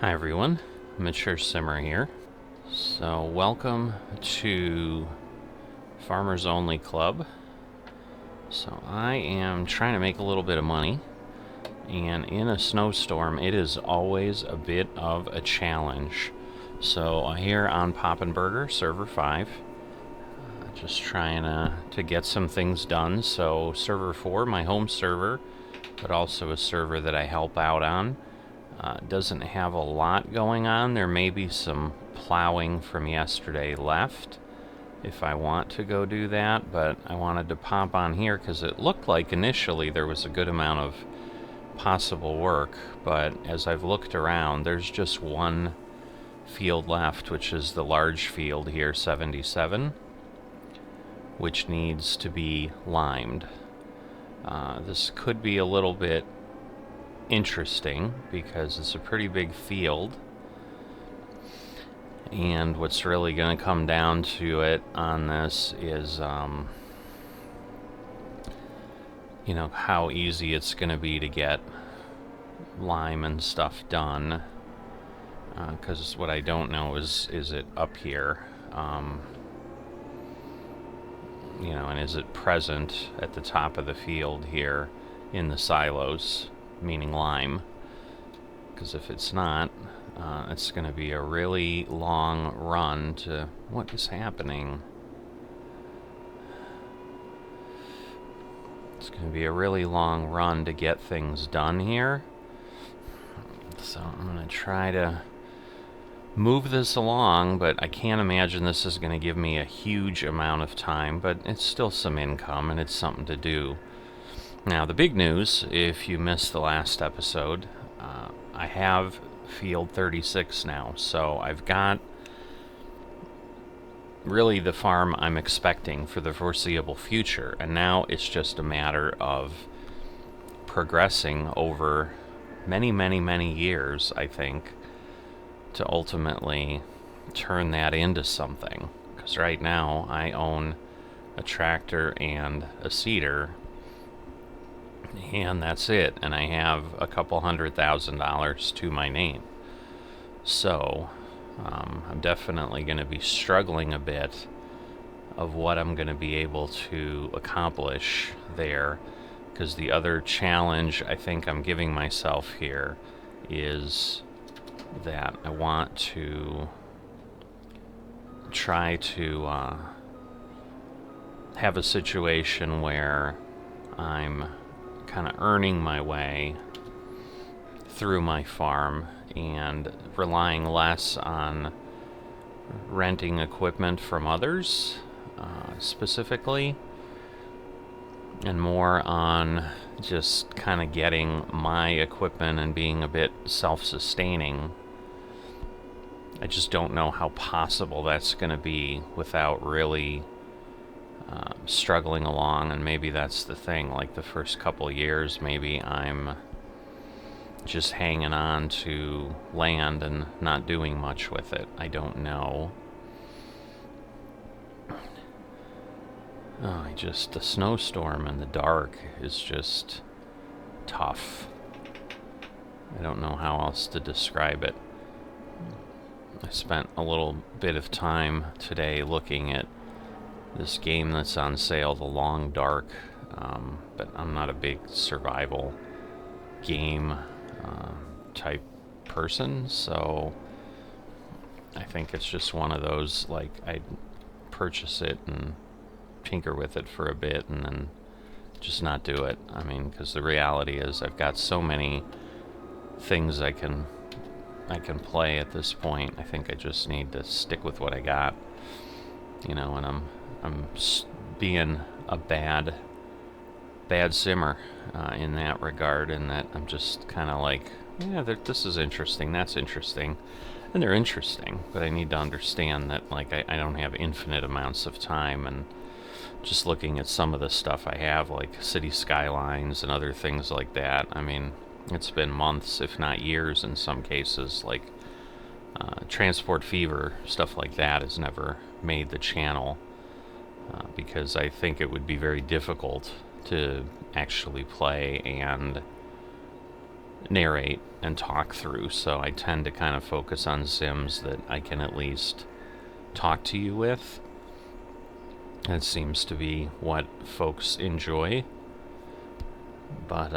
Hi everyone, Mature Simmer here. So welcome to Farmers Only Club. So I am trying to make a little bit of money, and in a snowstorm it is always a bit of a challenge. So here on Poppin' Burger, server 5, just trying to get some things done. So server 4, my home server, but also a server that I help out on. Doesn't have a lot going on. There may be some plowing from yesterday left if I want to go do that, but I wanted to pop on here because it looked like initially there was a good amount of possible work, but as I've looked around, there's just one field left, which is the large field here, 77, which needs to be limed. This could be a little bit interesting because it's a pretty big field, and what's really going to come down to it on this is how easy it's going to be to get lime and stuff done, because what I don't know is it up here, and is it present at the top of the field here in the silos, meaning lime, because if it's not, it's going to be a really long run to... What is happening? It's going to be a really long run to get things done here, so I'm going to try to move this along, but I can't imagine this is going to give me a huge amount of time, but it's still some income and it's something to do. Now, the big news, if you missed the last episode, I have field 36 now, so I've got really the farm I'm expecting for the foreseeable future, and now it's just a matter of progressing over many, many, many years, I think, to ultimately turn that into something. Because right now I own a tractor and a seeder, and that's it, and I have a couple $100,000 to my name. So I'm definitely going to be struggling a bit of what I'm going to be able to accomplish there, because the other challenge I think I'm giving myself here is that I want to try to have a situation where I'm kind of earning my way through my farm and relying less on renting equipment from others, specifically, and more on just kind of getting my equipment and being a bit self-sustaining. I just don't know how possible that's going to be without really struggling along, and maybe that's the thing. Like the first couple years, maybe I'm just hanging on to land and not doing much with it. I don't know. The snowstorm and the dark is just tough. I don't know how else to describe it. I spent a little bit of time today looking at this game that's on sale, The Long Dark, but I'm not a big survival game type person, so I think it's just one of those, like, I'd purchase it and tinker with it for a bit and then just not do it. I mean, because the reality is I've got so many things I can play at this point. I think I just need to stick with what I got, and I'm being a bad simmer in that regard, in that I'm just kind of like, yeah, this is interesting, that's interesting, and they're interesting, but I need to understand that, like, I don't have infinite amounts of time. And just looking at some of the stuff I have, like city skylines and other things like that, I mean, it's been months, if not years in some cases. Like Transport Fever, stuff like that has never made the channel, because I think it would be very difficult to actually play and narrate and talk through, so I tend to kind of focus on sims that I can at least talk to you with. That seems to be what folks enjoy. But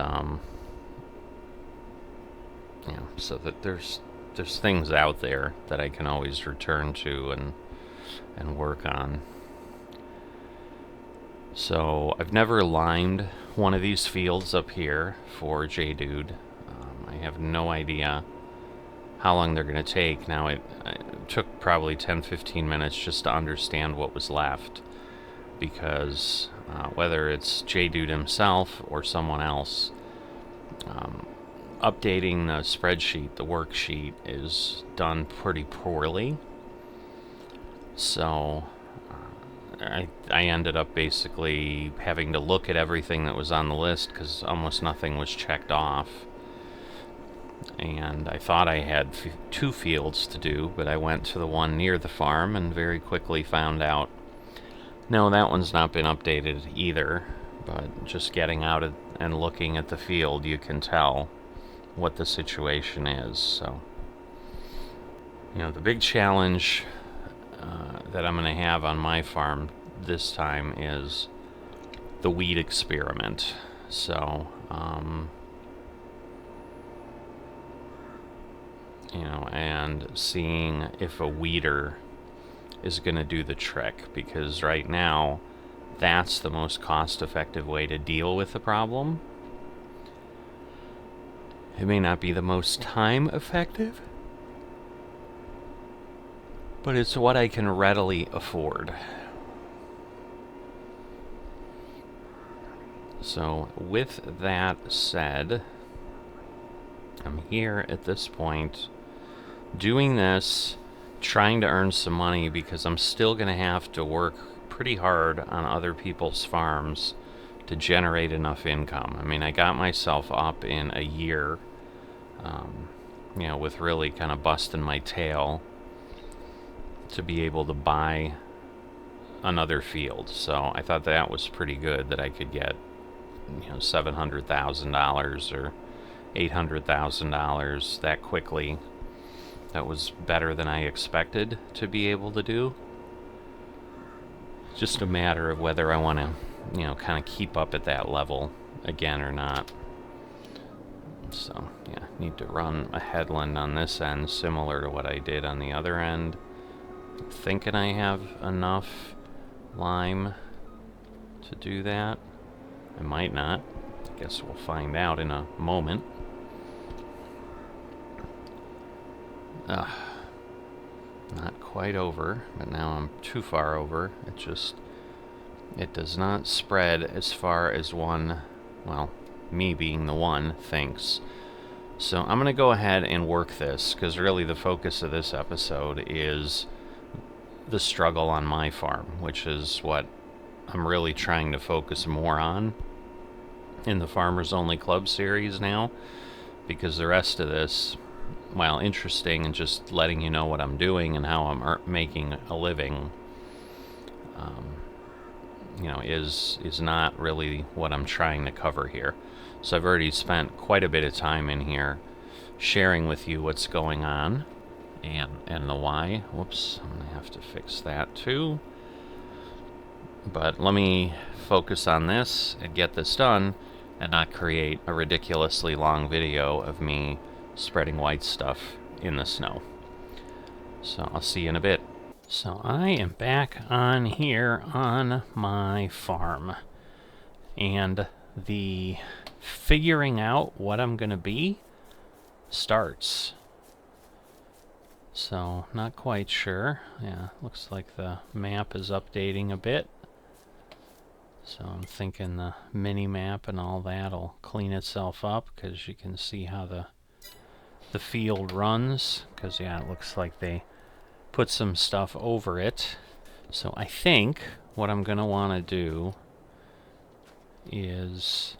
yeah, so that there's things out there that I can always return to and work on. So I've never lined one of these fields up here for JDude. I have no idea how long they're going to take. Now it took probably 10-15 minutes just to understand what was left, because whether it's JDude himself or someone else, updating the spreadsheet, the worksheet, is done pretty poorly. So I ended up basically having to look at everything that was on the list, because almost nothing was checked off. And I thought I had 2 fields to do, but I went to the one near the farm and very quickly found out, no, that one's not been updated either. But just getting out and looking at the field, you can tell what the situation is. So, you know, the big challenge that I'm going to have on my farm this time is the weed experiment. So, you know, and seeing if a weeder is going to do the trick, because right now that's the most cost-effective way to deal with the problem. It may not be the most time-effective, but it's what I can readily afford. So with that said, I'm here at this point doing this, trying to earn some money, because I'm still going to have to work pretty hard on other people's farms to generate enough income. I mean, I got myself up in a year, you know, with really kind of busting my tail to be able to buy another field. So I thought that was pretty good, that I could get, you know, $700,000 or $800,000 that quickly. That was better than I expected to be able to do. Just a matter of whether I want to, you know, kind of keep up at that level again or not. So, yeah, need to run a headland on this end, similar to what I did on the other end. I'm thinking I have enough lime to do that. I might not. I guess we'll find out in a moment. Not quite over, but now I'm too far over. It does not spread as far as one, well, me being the one, thinks. So I'm going to go ahead and work this, because really the focus of this episode is the struggle on my farm, which is what I'm really trying to focus more on in the Farmers Only Club series now, because the rest of this, while interesting and just letting you know what I'm doing and how I'm making a living, you know, is not really what I'm trying to cover here. So I've already spent quite a bit of time in here sharing with you what's going on and the why. Whoops, I'm gonna have to fix that too. But let me focus on this and get this done, and not create a ridiculously long video of me spreading white stuff in the snow. So I'll see you in a bit. So I am back on here on my farm, and the figuring out what I'm gonna be starts. So not quite sure. Yeah, looks like the map is updating a bit. So I'm thinking the mini map and all that will clean itself up, because you can see how the field runs, because yeah, it looks like they put some stuff over it. So I think what I'm gonna want to do is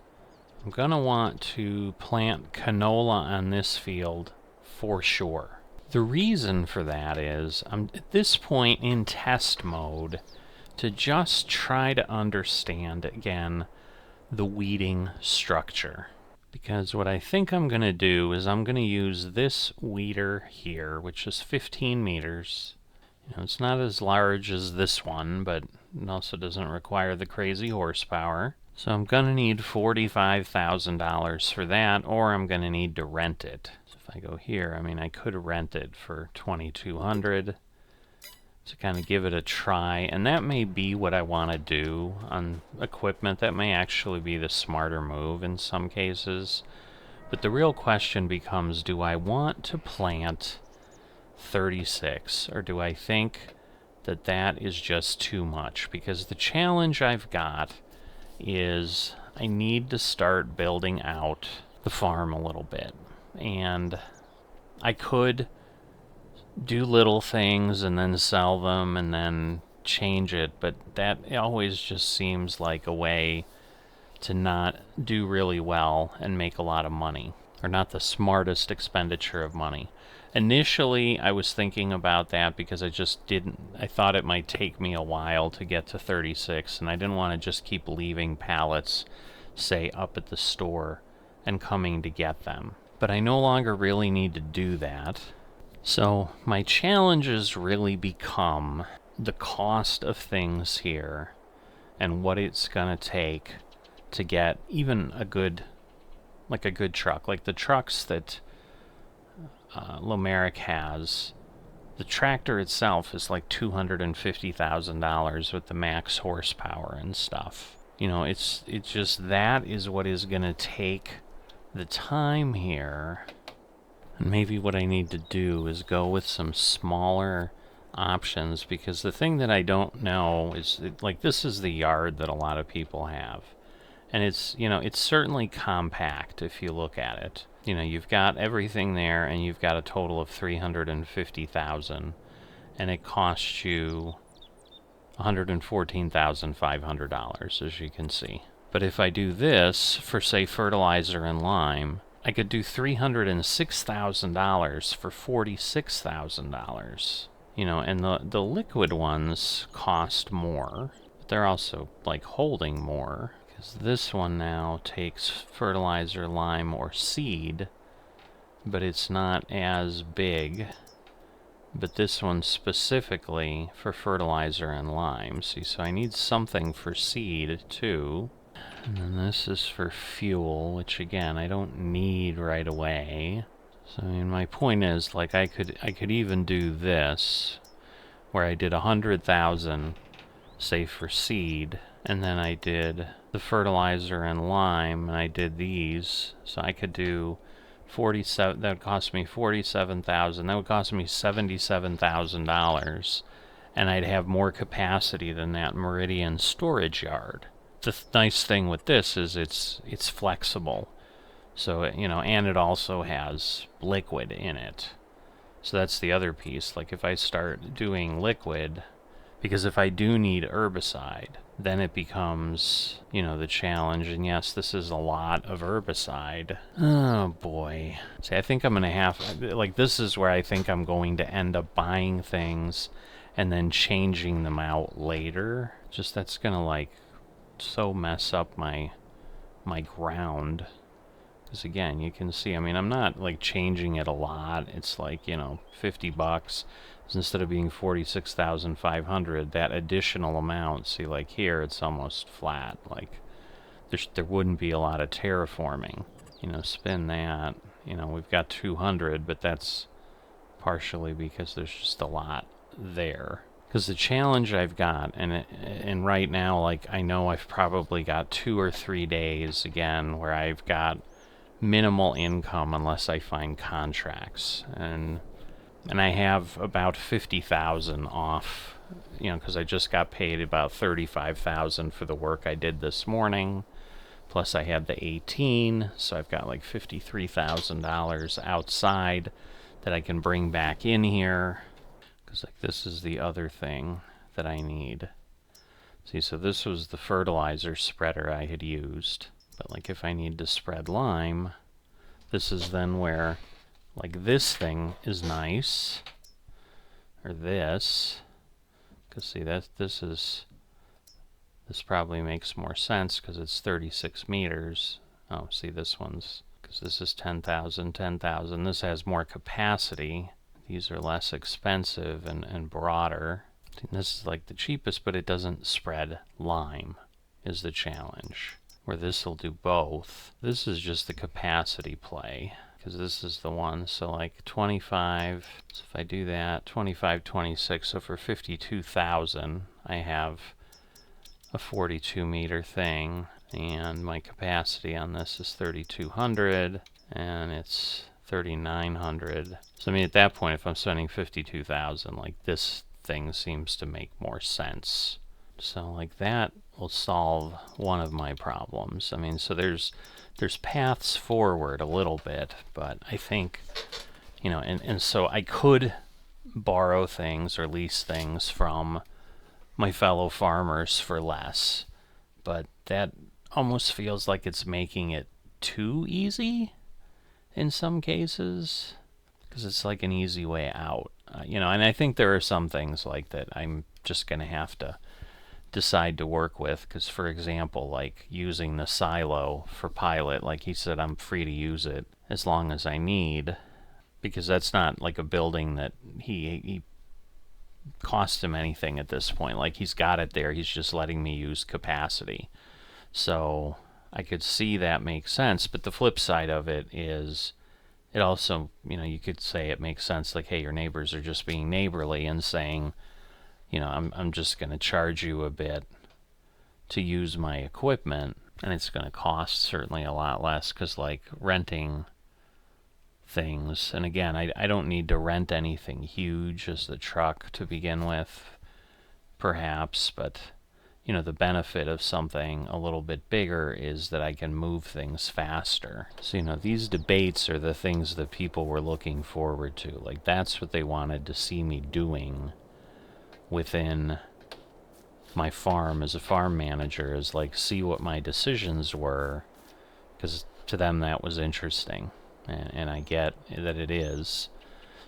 I'm gonna want to plant canola on this field for sure. The reason for that is I'm at this point in test mode to just try to understand again the weeding structure. Because what I think I'm going to do is I'm going to use this weeder here, which is 15 meters. You know, it's not as large as this one, but it also doesn't require the crazy horsepower. So I'm going to need $45,000 for that, or I'm going to need to rent it. So if I go here, I mean, I could rent it for $2,200 to kind of give it a try, and that may be what I want to do on equipment. That may actually be the smarter move in some cases. But the real question becomes, do I want to plant 36, or do I think that that is just too much? Because the challenge I've got is I need to start building out the farm a little bit. And I could do little things and then sell them and then change it, but that always just seems like a way to not do really well and make a lot of money, or not the smartest expenditure of money. Initially, I was thinking about that because I thought it might take me a while to get to 36, and I didn't want to just keep leaving pallets, say, up at the store and coming to get them. But I no longer really need to do that. So my challenges really become the cost of things here and what it's going to take to get even a good truck. Like the trucks that Lomeric has, the tractor itself is like $250,000 with the max horsepower and stuff. You know, it's just that is what is going to take the time here. And maybe what I need to do is go with some smaller options, because the thing that I don't know is, like, this is the yard that a lot of people have. And it's, you know, it's certainly compact if you look at it. You know, you've got everything there, and you've got a total of $350,000, and it costs you $114,500, as you can see. But if I do this for, say, fertilizer and lime, I could do $306,000 for $46,000. You know, and the liquid ones cost more, but they're also like holding more, because this one now takes fertilizer, lime, or seed, but it's not as big. But this one specifically for fertilizer and lime. See, so I need something for seed too. And then this is for fuel, which again, I don't need right away. So I mean, my point is, like, I could even do this, where I did 100,000, say, for seed, and then I did the fertilizer and lime, and I did these. So I could do 47. That would cost me 47,000. That would cost me $77,000, and I'd have more capacity than that Meridian storage yard. The nice thing with this is it's flexible, so you know, and it also has liquid in it. So that's the other piece. Like if I start doing liquid, because if I do need herbicide, then it becomes, you know, the challenge. And yes, this is a lot of herbicide. Oh boy. See, I think I'm gonna have, like, this is where I think I'm going to end up buying things and then changing them out later. Just that's gonna, like, so mess up my ground, because again, you can see, I mean, I'm not like changing it a lot. It's like, you know, $50 instead of being 46,500. That additional amount, see, like here it's almost flat. Like there wouldn't be a lot of terraforming. You know, spin that, you know, we've got 200, but that's partially because there's just a lot there. Because the challenge I've got, and right now, like, I know I've probably got 2 or 3 days, again, where I've got minimal income unless I find contracts. And I have about 50,000 off, you know, because I just got paid about 35,000 for the work I did this morning. Plus I had the 18, so I've got like $53,000 outside that I can bring back in here. Because, like, this is the other thing that I need. See, so this was the fertilizer spreader I had used. But, like, if I need to spread lime, this is then where, like, this thing is nice. Or this. Because, see, this probably makes more sense because it's 36 meters. Oh, see, this one's, because this is 10,000, 10,000. This has more capacity. These are less expensive and broader. This is like the cheapest, but it doesn't spread lime, is the challenge. Where this will do both. This is just the capacity play, because this is the one. So like 25, so if I do that, 25, 26, so for 52,000, I have a 42 meter thing, and my capacity on this is 3,200, and it's 3,900. So I mean, at that point, if I'm spending 52,000, like this thing seems to make more sense. So like that will solve one of my problems. I mean, so there's paths forward a little bit, but I think, you know, and so I could borrow things or lease things from my fellow farmers for less, but that almost feels like it's making it too easy in some cases, because it's like an easy way out. You know, and I think there are some things like that I'm just going to have to decide to work with, because for example, like using the silo for pilot, like he said, I'm free to use it as long as I need, because that's not like a building that he cost him anything at this point. Like he's got it there, he's just letting me use capacity. So I could see that makes sense, but the flip side of it is it also, you know, you could say it makes sense like, hey, your neighbors are just being neighborly and saying, you know, I'm just going to charge you a bit to use my equipment, and it's going to cost certainly a lot less, because like renting things, and again, I don't need to rent anything huge as the truck to begin with, perhaps, but you know, the benefit of something a little bit bigger is that I can move things faster. So, you know, these debates are the things that people were looking forward to. Like, that's what they wanted to see me doing within my farm as a farm manager, is like see what my decisions were, because to them that was interesting, and I get that it is.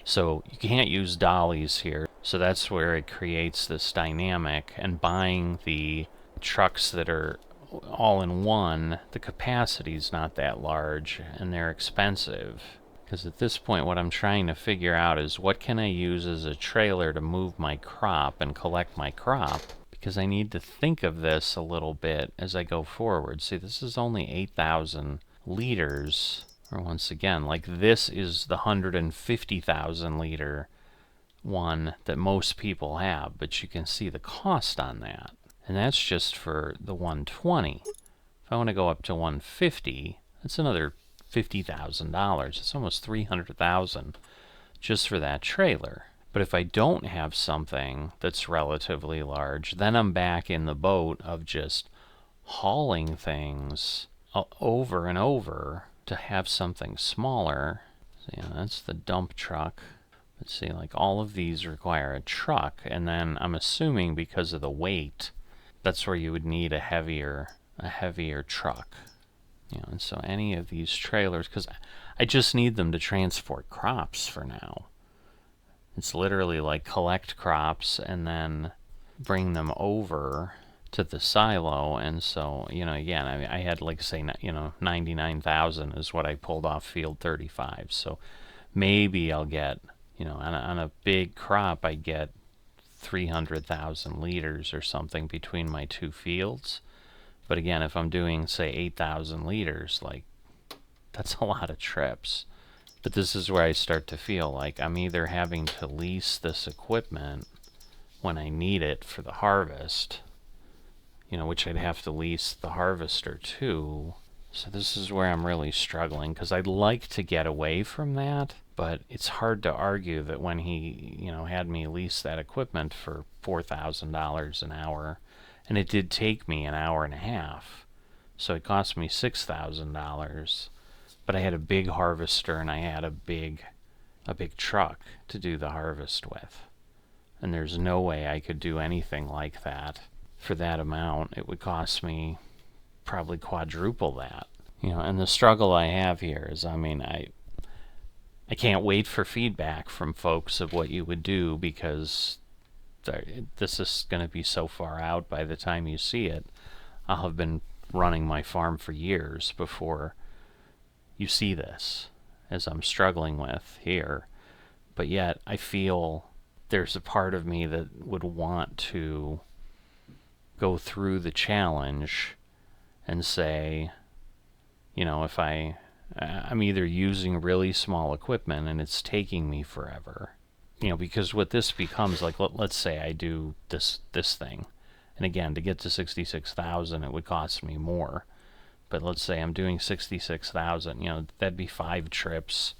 So you can't use dollies here, so that's where it creates this dynamic. And buying the trucks that are all in one, the capacity's not that large and they're expensive. Because at this point what I'm trying to figure out is what can I use as a trailer to move my crop and collect my crop, because I need to think of this a little bit as I go forward. See, this is only 8,000 liters, or once again, like this is the 150,000 liter one that most people have, but you can see the cost on that, and that's just for the 120. If I want to go up to 150, that's another $50,000. It's almost 300,000 just for that trailer. But if I don't have something that's relatively large, then I'm back in the boat of just hauling things over and over to have something smaller. So, yeah, that's the dump truck. Let's see, like all of these require a truck, and then I'm assuming because of the weight, that's where you would need a heavier truck. You know, and so any of these trailers, because I just need them to transport crops for now. It's literally like collect crops and then bring them over to the silo. And so, you know, again, I had like say, you know, 99,000 is what I pulled off field 35. So maybe I'll get, you know, on a big crop, I get 300,000 liters or something between my two fields. But again, if I'm doing say 8,000 liters, like that's a lot of trips. But this is where I start to feel like I'm either having to lease this equipment when I need it for the harvest, you know, which I'd have to lease the harvester too. So this is where I'm really struggling, because I'd like to get away from that, but it's hard to argue that when he, you know, had me lease that equipment for $4,000 an hour, and it did take me an hour and a half, so it cost me $6,000. But I had a big harvester and I had a big truck to do the harvest with. And there's no way I could do anything like that for that amount. It would cost me probably quadruple that. You know, and the struggle I have here is, I mean, I can't wait for feedback from folks of what you would do, because this is going to be so far out by the time you see it. I'll have been running my farm for years before you see this, as I'm struggling with here. But yet I feel there's a part of me that would want to go through the challenge and say, you know, if I'm either using really small equipment and it's taking me forever, you know, because what this becomes, like, let's say I do this thing, and again, to get to 66,000 it would cost me more, but let's say I'm doing 66,000, you know, that'd be 5 trips,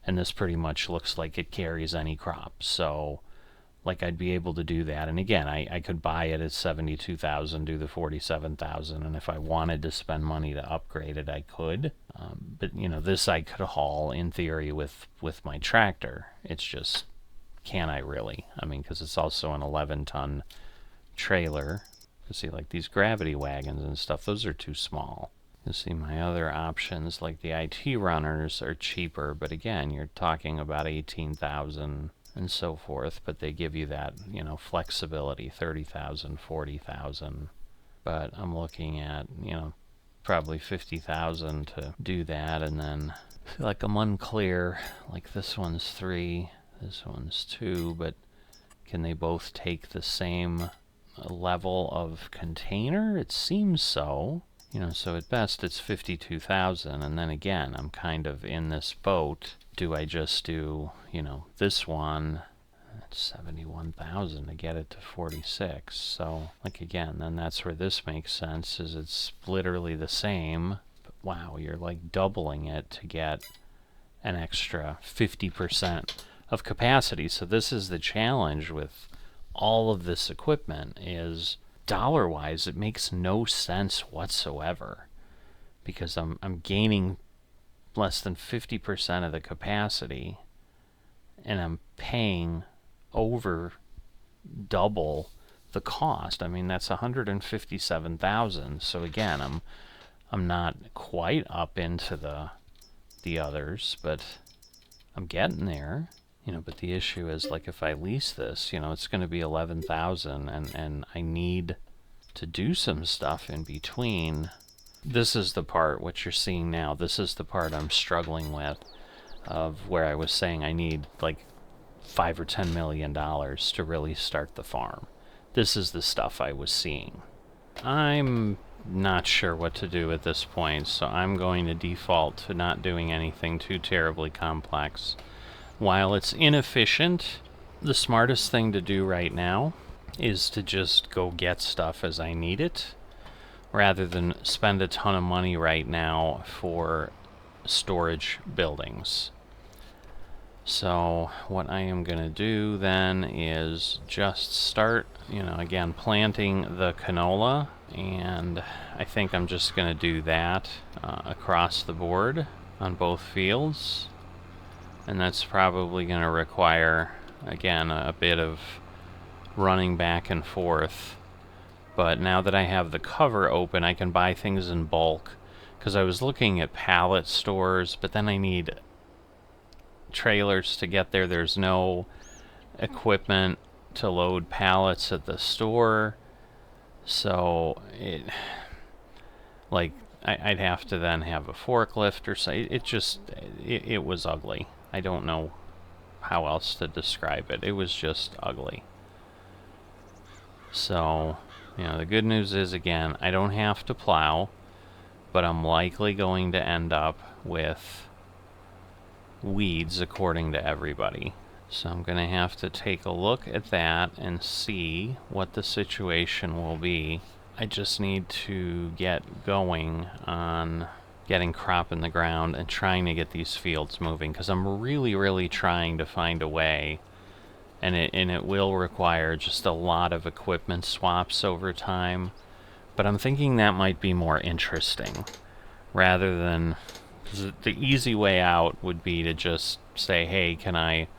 and this pretty much looks like it carries any crop. So like I'd be able to do that, and again, I could buy it at 72,000, do the 47,000, and if I wanted to spend money to upgrade it, I could. But you know, this I could haul in theory with my tractor. It's just, can I really? I mean, because it's also an 11-ton trailer. You see, like these gravity wagons and stuff, those are too small. You see, my other options, like the IT runners, are cheaper, but again, you're talking about 18,000 and so forth, but they give you that, you know, flexibility, 30,000, 40,000. But I'm looking at, you know, probably 50,000 to do that, and then I feel like I'm unclear. Like this one's 3, this one's 2, but can they both take the same level of container? It seems so. You know, so at best it's 52,000, and then again, I'm kind of in this boat. Do I just do, you know, this one, that's 71,000 to get it to 46. So, like again, then that's where this makes sense, is it's literally the same, but wow, you're like doubling it to get an extra 50% of capacity. So this is the challenge with all of this equipment, is dollar-wise, it makes no sense whatsoever, because I'm gaining less than 50% of the capacity, and I'm paying over double the cost. I mean, that's 157,000. So again, I'm not quite up into the others, but I'm getting there. You know, but the issue is, like, if I lease this, you know, it's going to be 11,000, and I need to do some stuff in between. This is the part, what you're seeing now, this is the part I'm struggling with, of where I was saying I need like $5 or $10 million to really start the farm. This is the stuff I was seeing. I'm not sure what to do at this point, so I'm going to default to not doing anything too terribly complex. While it's inefficient, the smartest thing to do right now is to just go get stuff as I need it, rather than spend a ton of money right now for storage buildings. So what I am going to do then is just start, you know, again, planting the canola, and I think I'm just going to do that across the board on both fields. And that's probably going to require, again, a bit of running back and forth. But now that I have the cover open, I can buy things in bulk. Because I was looking at pallet stores, but then I need trailers to get there. There's no equipment to load pallets at the store. So I'd have to then have a forklift or so. It was ugly. I don't know how else to describe it. It was just ugly. So, you know, the good news is, again, I don't have to plow, but I'm likely going to end up with weeds according to everybody. So I'm going to have to take a look at that and see what the situation will be. I just need to get going on getting crop in the ground and trying to get these fields moving, because I'm really trying to find a way, and it will require just a lot of equipment swaps over time, but I'm thinking that might be more interesting, rather than, the easy way out would be to just say, hey, can I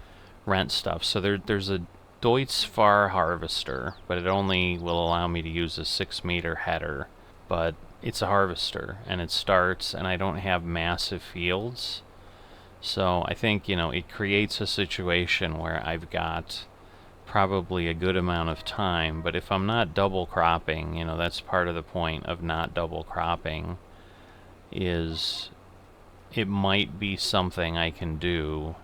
rent stuff? So there's a Deutz Far harvester, but it only will allow me to use a 6-meter header, but it's a harvester, and it starts, and I don't have massive fields. So I think, you know, it creates a situation where I've got probably a good amount of time. But if I'm not double cropping, you know, that's part of the point of not double cropping, is it might be something I can do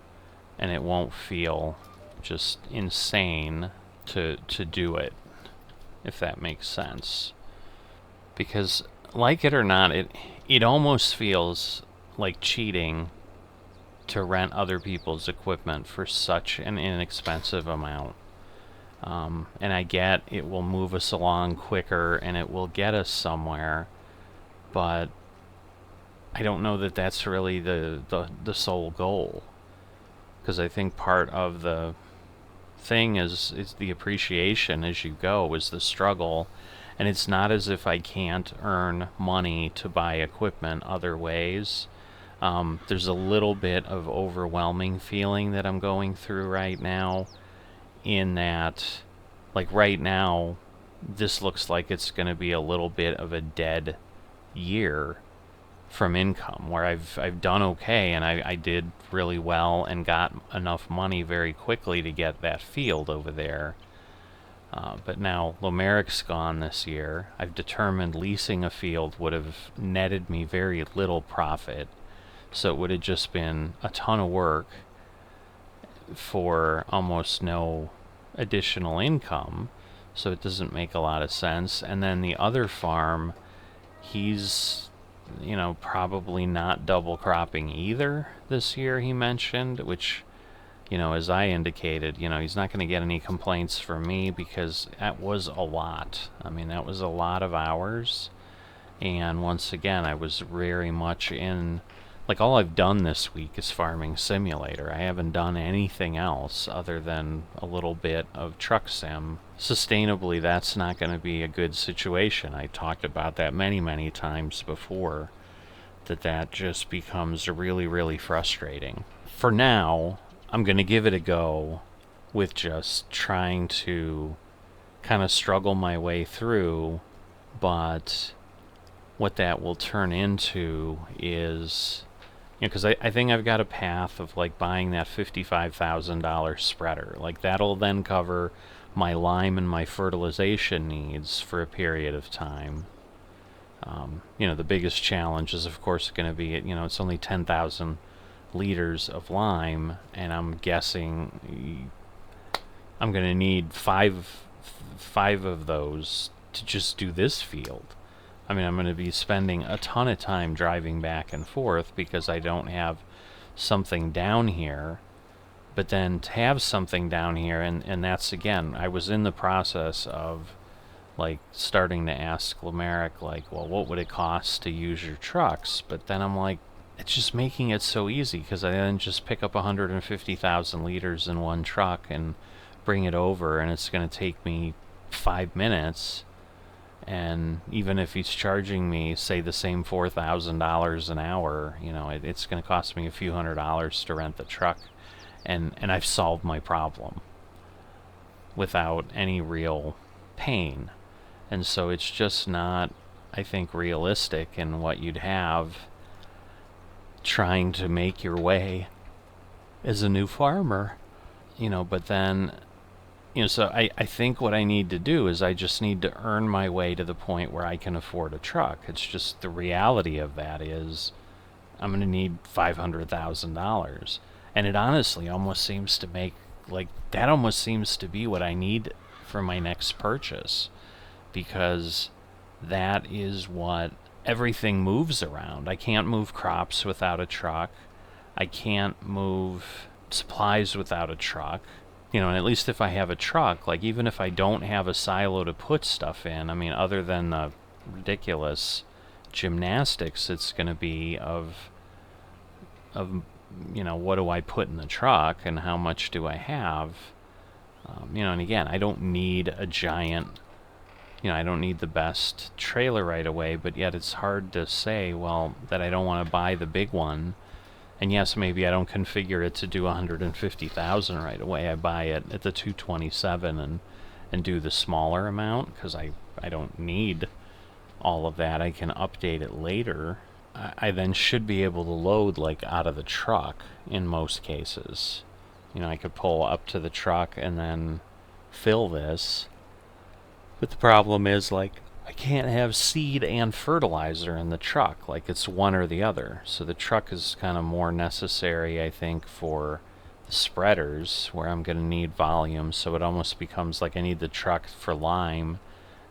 and it won't feel just insane to do it, if that makes sense. Because, like it or not, it almost feels like cheating to rent other people's equipment for such an inexpensive amount. And I get it will move us along quicker and it will get us somewhere, but I don't know that that's really the sole goal. Because I think part of the thing is the appreciation as you go, is the struggle. And it's not as if I can't earn money to buy equipment other ways. There's a little bit of overwhelming feeling that I'm going through right now, in that, like right now, this looks like it's going to be a little bit of a dead year from income, where I've done okay, and I did really well and got enough money very quickly to get that field over there. But now Lomeric's gone this year. I've determined leasing a field would have netted me very little profit, so it would have just been a ton of work for almost no additional income, so it doesn't make a lot of sense. And then the other farm, he's, you know, probably not double cropping either this year, he mentioned, which, you know, as I indicated, you know, he's not going to get any complaints from me, because that was a lot. I mean, that was a lot of hours. And once again, I was very much in, like, all I've done this week is Farming Simulator. I haven't done anything else other than a little bit of Truck Sim. Sustainably, that's not going to be a good situation. I talked about that many, many times before, that just becomes really, really frustrating. For now, I'm going to give it a go with just trying to kind of struggle my way through, but what that will turn into is, you know, because I think I've got a path of, like, buying that $55,000 spreader. Like, that'll then cover my lime and my fertilization needs for a period of time. You know, the biggest challenge is, of course, going to be, you know, it's only 10,000 liters of lime, and I'm guessing I'm going to need five of those to just do this field. I mean, I'm going to be spending a ton of time driving back and forth because I don't have something down here. But then to have something down here, and that's, again, I was in the process of, like, starting to ask Lomeric, like, well, what would it cost to use your trucks? But then I'm like, it's just making it so easy, because I then just pick up 150,000 liters in one truck and bring it over, and it's going to take me 5 minutes. And even if he's charging me, say, the same $4,000 an hour, you know, it's going to cost me a few $100s to rent the truck, and I've solved my problem without any real pain. And so it's just not, I think, realistic in what you'd have trying to make your way as a new farmer, you know. But then, you know, so I think what I need to do is I just need to earn my way to the point where I can afford a truck. It's just the reality of that is I'm going to need $500,000. And it honestly almost seems to make, like, that almost seems to be what I need for my next purchase, because that is what everything moves around. I can't move crops without a truck. I can't move supplies without a truck. You know, and at least if I have a truck, like, even if I don't have a silo to put stuff in, I mean, other than the ridiculous gymnastics it's going to be of you know, what do I put in the truck and how much do I have? You know, and again, I don't need a giant, you know, I don't need the best trailer right away, but yet it's hard to say, well, that I don't want to buy the big one. And yes, maybe I don't configure it to do 150,000 right away. I buy it at the 227 and do the smaller amount, because I don't need all of that. I can update it later. I then should be able to load, like, out of the truck in most cases. You know, I could pull up to the truck and then fill this. But the problem is, like, I can't have seed and fertilizer in the truck. Like, it's one or the other. So the truck is kind of more necessary, I think, for the spreaders, where I'm going to need volume. So it almost becomes like I need the truck for lime,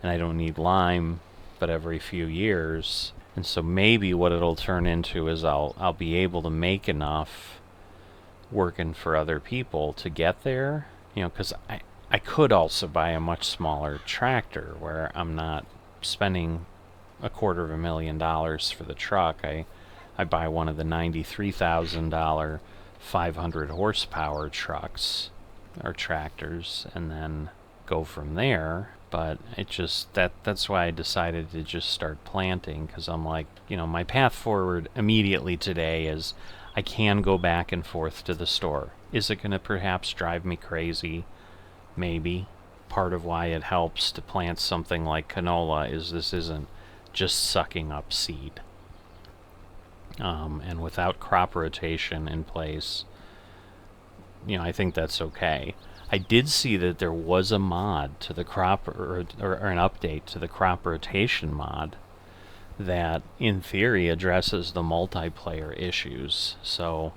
and I don't need lime but every few years. And so maybe what it'll turn into is I'll be able to make enough working for other people to get there. You know, because I could also buy a much smaller tractor where I'm not spending $250,000 for the truck. I buy one of the $93,000 500 horsepower trucks or tractors and then go from there. But it just, that's why I decided to just start planting, because I'm like, you know, my path forward immediately today is I can go back and forth to the store. Is it going to perhaps drive me crazy? Maybe. Part of why it helps to plant something like canola is this isn't just sucking up seed. And without crop rotation in place, you know, I think that's okay. I did see that there was a mod to the crop, or an update to the crop rotation mod that, in theory, addresses the multiplayer issues. So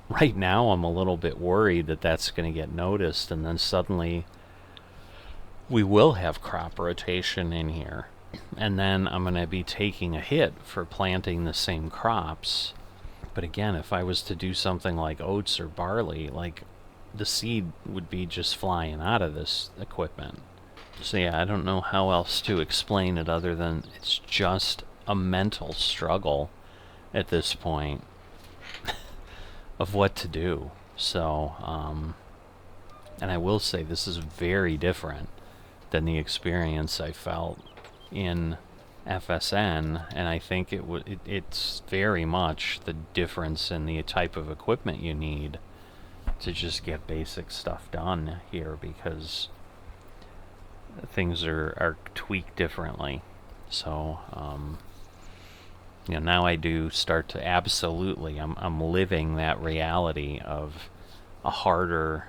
right now I'm a little bit worried that that's going to get noticed, and then suddenly we will have crop rotation in here. And then I'm going to be taking a hit for planting the same crops. But again, if I was to do something like oats or barley, like, the seed would be just flying out of this equipment. So yeah, I don't know how else to explain it other than it's just a mental struggle at this point of what to do. So, and I will say this is very different than the experience I felt in FSN, and I think it's very much the difference in the type of equipment you need to just get basic stuff done here, because things are tweaked differently. So, you know, now I do start to absolutely, I'm living that reality of a harder,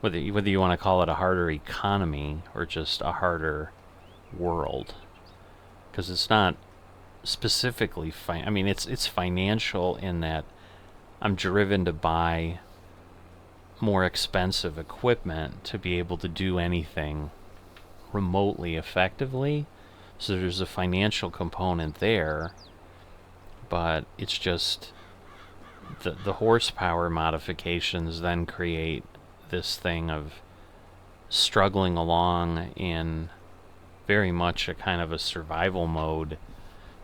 whether you want to call it a harder economy or just a harder world, because it's not specifically I mean, it's financial in that I'm driven to buy more expensive equipment to be able to do anything remotely effectively. So there's a financial component there, but it's just the horsepower modifications then create this thing of struggling along in very much a kind of a survival mode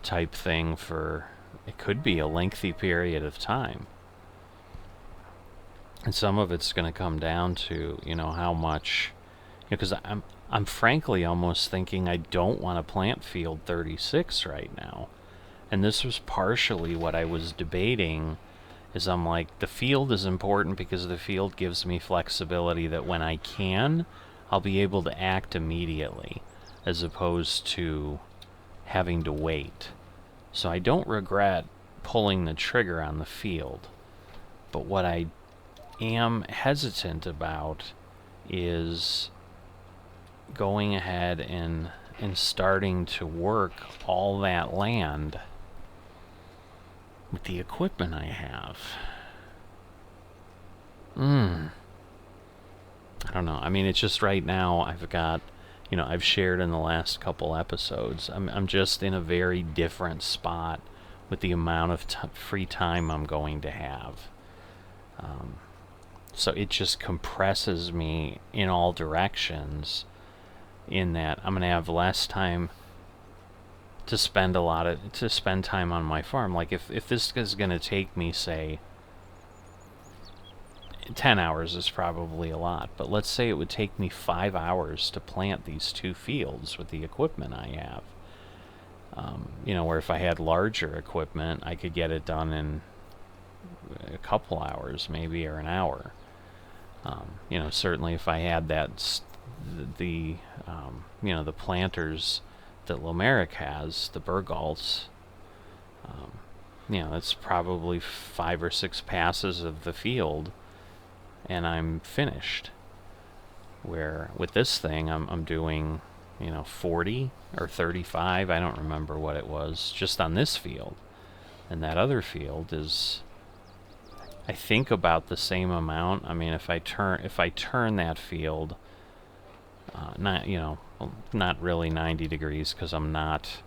type thing for, it could be a lengthy period of time. And some of it's going to come down to, you know, how much, because I'm frankly almost thinking I don't want to plant field 36 right now. And this was partially what I was debating, is I'm like, the field is important because the field gives me flexibility that when I can, I'll be able to act immediately, as opposed to having to wait. So I don't regret pulling the trigger on the field. But what I am hesitant about is going ahead and starting to work all that land with the equipment I have. I don't know. I mean, it's just right now I've got, you know, I've shared in the last couple episodes, I'm just in a very different spot with the amount of free time I'm going to have. So it just compresses me in all directions, in that I'm going to have less time to spend time on my farm. Like if this is going to take me, say, 10 hours is probably a lot, but let's say it would take me 5 hours to plant these 2 fields with the equipment I have. You know, where if I had larger equipment, I could get it done in a couple hours, maybe, or an hour. You know, certainly if I had that, you know, the planters that Lomeric has, the Bergalts, you know, that's probably 5 or 6 passes of the field, and I'm finished. Where with this thing, I'm doing, 40 or 35. I don't remember what it was just on this field. And that other field is, I think, about the same amount. I mean, if I turn that field, not really 90 degrees, because I'm not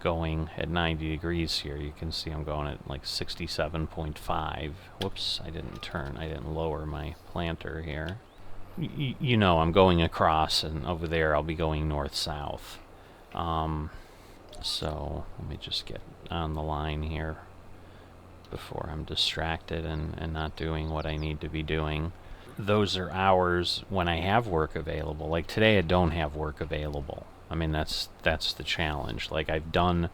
going at 90 degrees here. You can see I'm going at like 67.5. Whoops, I didn't lower my planter here. I'm going across, and over there I'll be going north-south. So let me just get on the line here before I'm distracted and not doing what I need to be doing. Those are hours when I have work available. Like today I don't have work available. I mean, that's the challenge. Like, I've done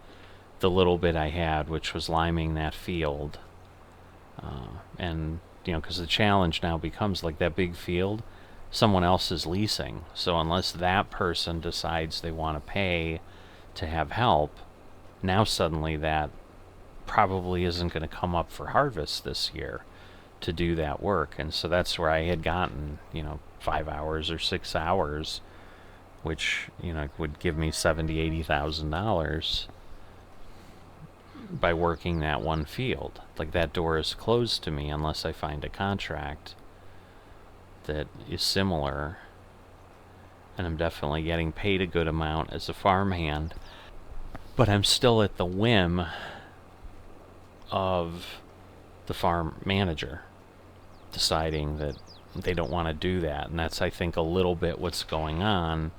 the little bit I had, which was liming that field. And, because the challenge now becomes, like, that big field, someone else is leasing. So unless that person decides they want to pay to have help, now suddenly that probably isn't going to come up for harvest this year to do that work. And so that's where I had gotten, 5 hours or 6 hours, which, would give me $70,000-$80,000 by working that one field. Like, that door is closed to me unless I find a contract that is similar, and I'm definitely getting paid a good amount as a farmhand, but I'm still at the whim of the farm manager deciding that they don't want to do that. And that's, I think, a little bit what's going on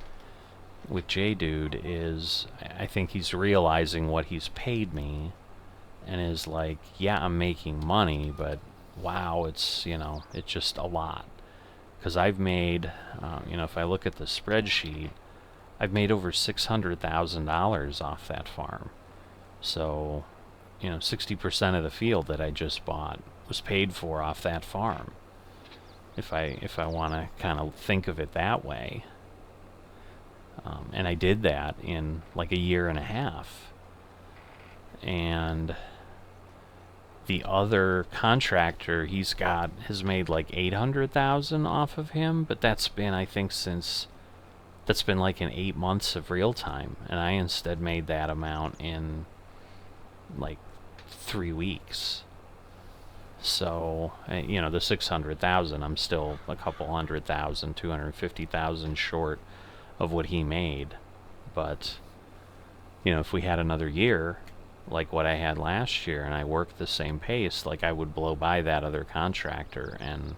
with J-Dude. Is I think he's realizing what he's paid me and is like, yeah, I'm making money, but wow, it's, it's just a lot. Because I've made, if I look at the spreadsheet, I've made over $600,000 off that farm. So, 60% of the field that I just bought was paid for off that farm. If I want to kind of think of it that way. And I did that in like a year and a half. And the other contractor has made like $800,000 off of him, but that's been, I think, that's been like in 8 months of real time, and I instead made that amount in like 3 weeks. So, the 600,000, I'm still a couple $100,000, 250,000 short of what he made. But, if we had another year like what I had last year, and I worked the same pace, like, I would blow by that other contractor and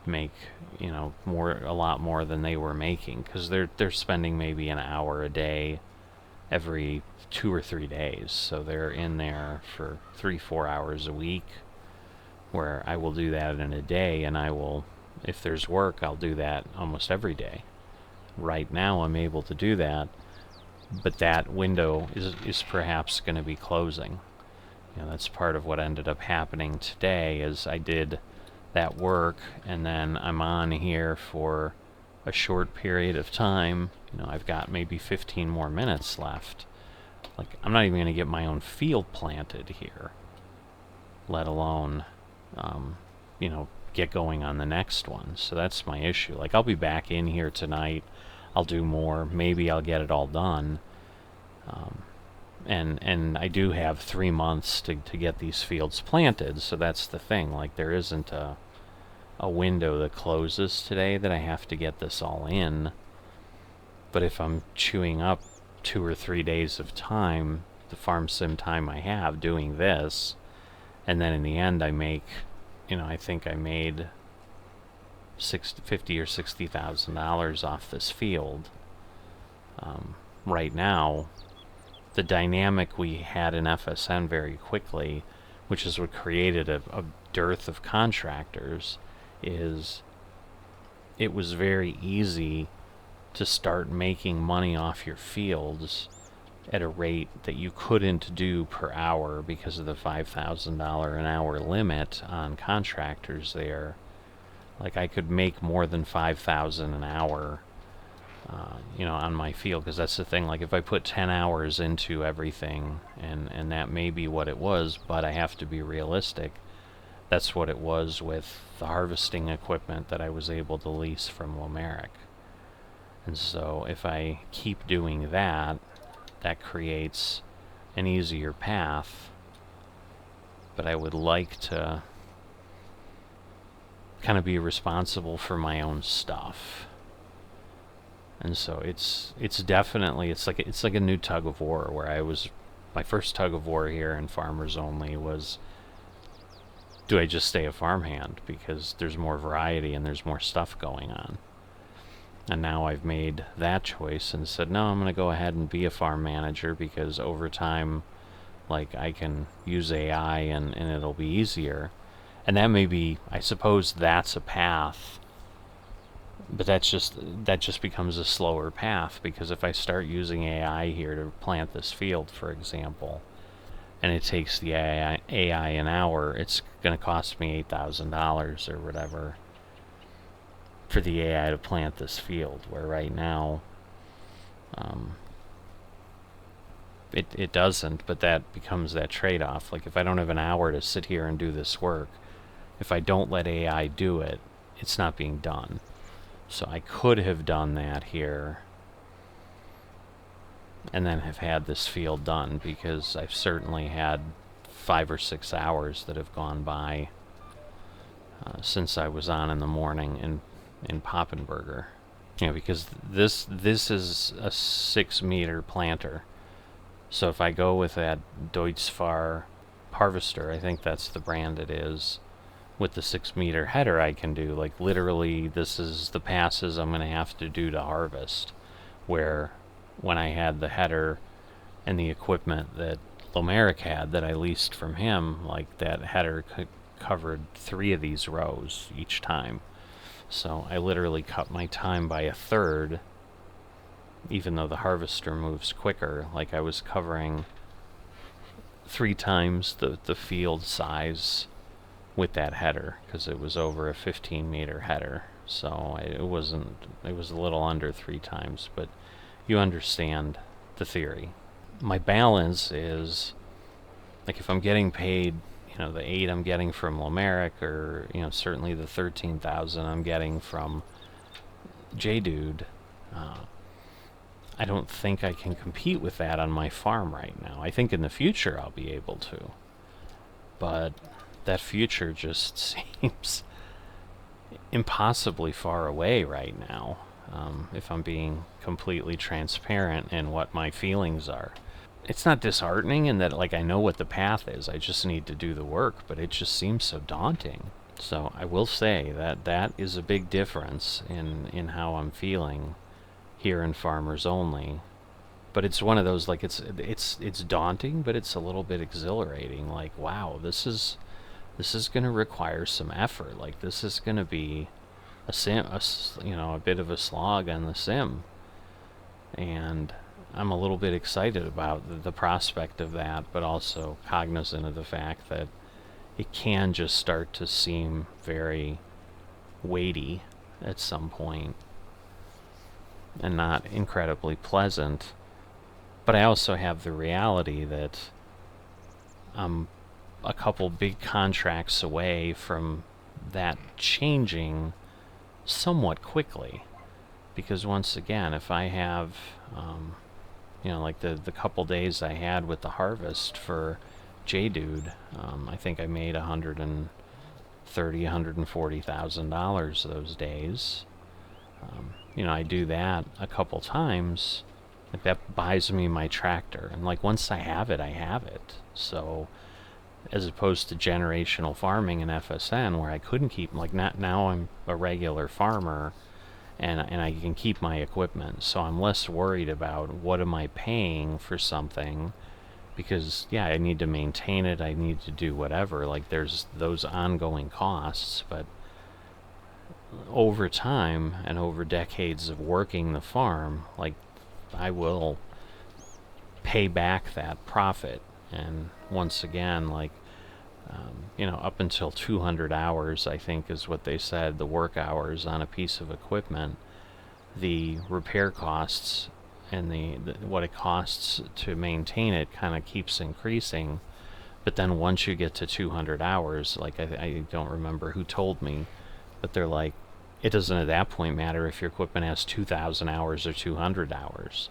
make, a lot more than they were making, because they're spending maybe an hour a day every 2 or 3 days. So they're in there for 3-4 hours a week, where I will do that in a day, and I will, if there's work, I'll do that almost every day. Right now I'm able to do that, but that window is perhaps going to be closing. That's part of what ended up happening today, is I did that work, and then I'm on here for a short period of time. I've got maybe 15 more minutes left. Like, I'm not even going to get my own field planted here, let alone, get going on the next one. So that's my issue. Like, I'll be back in here tonight. I'll do more. Maybe I'll get it all done. And I do have 3 months to get these fields planted. So that's the thing. Like, there isn't a window that closes today that I have to get this all in. But if I'm chewing up 2 or 3 days of time, the farm sim time I have doing this, and then in the end I make, I think I made $50,000 or $60,000 off this field. Right now, the dynamic we had in FSN very quickly, which is what created a dearth of contractors, is it was very easy to start making money off your fields at a rate that you couldn't do per hour because of the $5,000 an hour limit on contractors there. Like, I could make more than $5,000 an hour, on my field, because that's the thing. Like, if I put 10 hours into everything, and that may be what it was, but I have to be realistic, That's what it was with the harvesting equipment that I was able to lease from Lomeric. And so if I keep doing that, that creates an easier path. But I would like to kind of be responsible for my own stuff. And so it's definitely, it's like a new tug of war, where my first tug of war here in Farmers Only was, do I just stay a farmhand because there's more variety and there's more stuff going on? And now I've made that choice and said, no, I'm going to go ahead and be a farm manager, because over time, like, I can use AI and it'll be easier. And that may be, I suppose that's a path, but that just becomes a slower path, because if I start using AI here to plant this field, for example, and it takes the AI an hour, it's going to cost me $8,000 or whatever for the AI to plant this field, where right now it doesn't, but that becomes that trade-off. Like, if I don't have an hour to sit here and do this work, if I don't let AI do it, it's not being done. So I could have done that here and then have had this field done, because I've certainly had 5 or 6 hours that have gone by since I was on in the morning in Poppenberger. Because this is a 6-meter planter. So if I go with that Deutz-Fahr harvester, I think that's the brand it is, with the 6-meter header, I can do, like, literally, this is the passes I'm going to have to do to harvest, where when I had the header and the equipment that Lomeric had that I leased from him, like, that header covered 3 of these rows each time. So I literally cut my time by a third, even though the harvester moves quicker. Like, I was covering 3 times the field size with that header, because it was over a 15-meter header. So it was a little under 3 times, but you understand the theory. My balance is, like, if I'm getting paid, the 8 I'm getting from Lomeric, or, certainly the 13,000 I'm getting from J-Dude, I don't think I can compete with that on my farm right now. I think in the future I'll be able to, but that future just seems impossibly far away right now, if I'm being completely transparent in what my feelings are. It's not disheartening in that, like, I know what the path is, I just need to do the work, but it just seems so daunting. So I will say that is a big difference in how I'm feeling here in Farmers Only. But it's one of those, like, it's daunting, but it's a little bit exhilarating. Like, wow, this is going to require some effort. Like, this is going to be a bit of a slog on the sim. And I'm a little bit excited about the prospect of that, but also cognizant of the fact that it can just start to seem very weighty at some point and not incredibly pleasant. But I also have the reality that I'm a couple big contracts away from that changing somewhat quickly. Because once again, if I have, like the couple days I had with the harvest for J-Dude, I think I made $140,000 those days. I do that a couple times. Like, that buys me my tractor, and, like, once I have it, I have it. So, as opposed to generational farming in FSN, where I couldn't keep, like, now I'm a regular farmer, and I can keep my equipment, so I'm less worried about what am I paying for something, because, yeah, I need to maintain it, I need to do whatever, like, there's those ongoing costs, but over time and over decades of working the farm, like, I will pay back that profit. And once again, like, up until 200 hours, I think is what they said, the work hours on a piece of equipment, the repair costs and the what it costs to maintain it kind of keeps increasing. But then once you get to 200 hours, like I don't remember who told me, but they're like, it doesn't at that point matter if your equipment has 2,000 hours or 200 hours.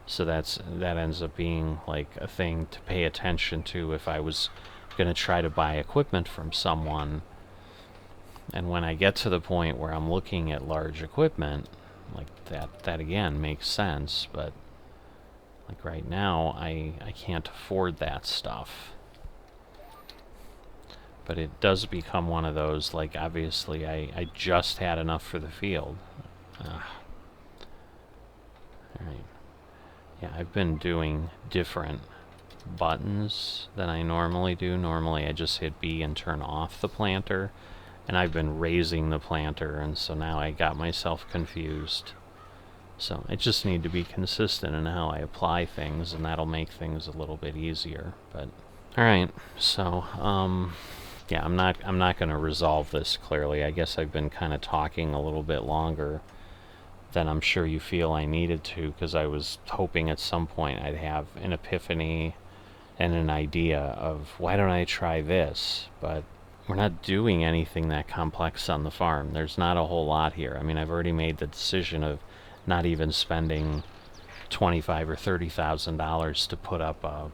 So that ends up being like a thing to pay attention to if I was going to try to buy equipment from someone. And when I get to the point where I'm looking at large equipment, like that again makes sense, but like right now I can't afford that stuff. But it does become one of those, like, obviously I just had enough for the field. Alright. Yeah, I've been doing different buttons than I normally do. Normally I just hit B and turn off the planter, and I've been raising the planter, and so now I got myself confused. So I just need to be consistent in how I apply things, and that'll make things a little bit easier. But alright, so yeah, I'm not going to resolve this clearly. I guess I've been kind of talking a little bit longer than I'm sure you feel I needed to, because I was hoping at some point I'd have an epiphany and an idea of, why don't I try this? But we're not doing anything that complex on the farm. There's not a whole lot here. I mean, I've already made the decision of not even spending $25,000 or $30,000 to put up a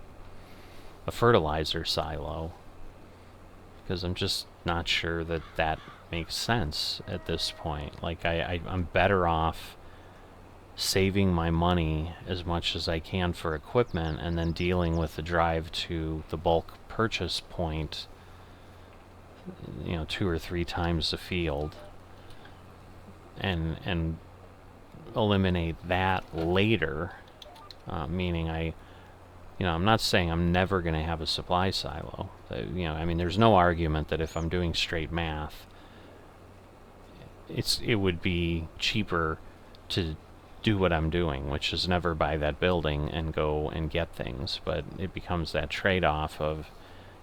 fertilizer silo, because I'm just not sure that that makes sense at this point. Like, I'm better off saving my money as much as I can for equipment, and then dealing with the drive to the bulk purchase point, 2 or 3 times the field, and eliminate that later, meaning I'm not saying I'm never going to have a supply silo. I mean, there's no argument that if I'm doing straight math, it would be cheaper to do what I'm doing, which is never buy that building and go and get things. But it becomes that trade-off of,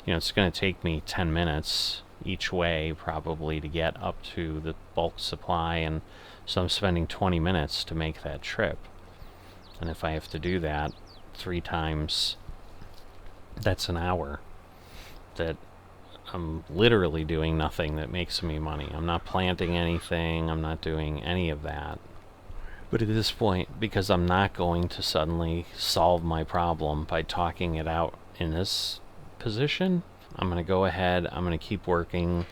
it's going to take me 10 minutes each way probably to get up to the bulk supply, and so I'm spending 20 minutes to make that trip. And if I have to do that 3 times, that's an hour that I'm literally doing nothing that makes me money. I'm not planting anything, I'm not doing any of that. But at this point, because I'm not going to suddenly solve my problem by talking it out in this position, I'm going to go ahead, I'm going to keep working.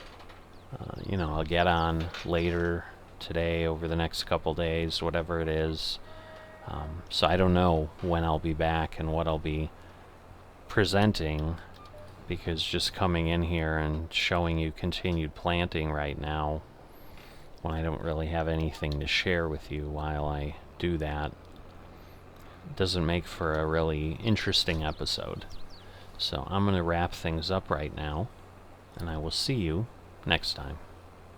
I'll get on later today, over the next couple days, whatever it is. So I don't know when I'll be back and what I'll be presenting, because just coming in here and showing you continued planting right now, when I don't really have anything to share with you while I do that, doesn't make for a really interesting episode. So I'm going to wrap things up right now, and I will see you next time.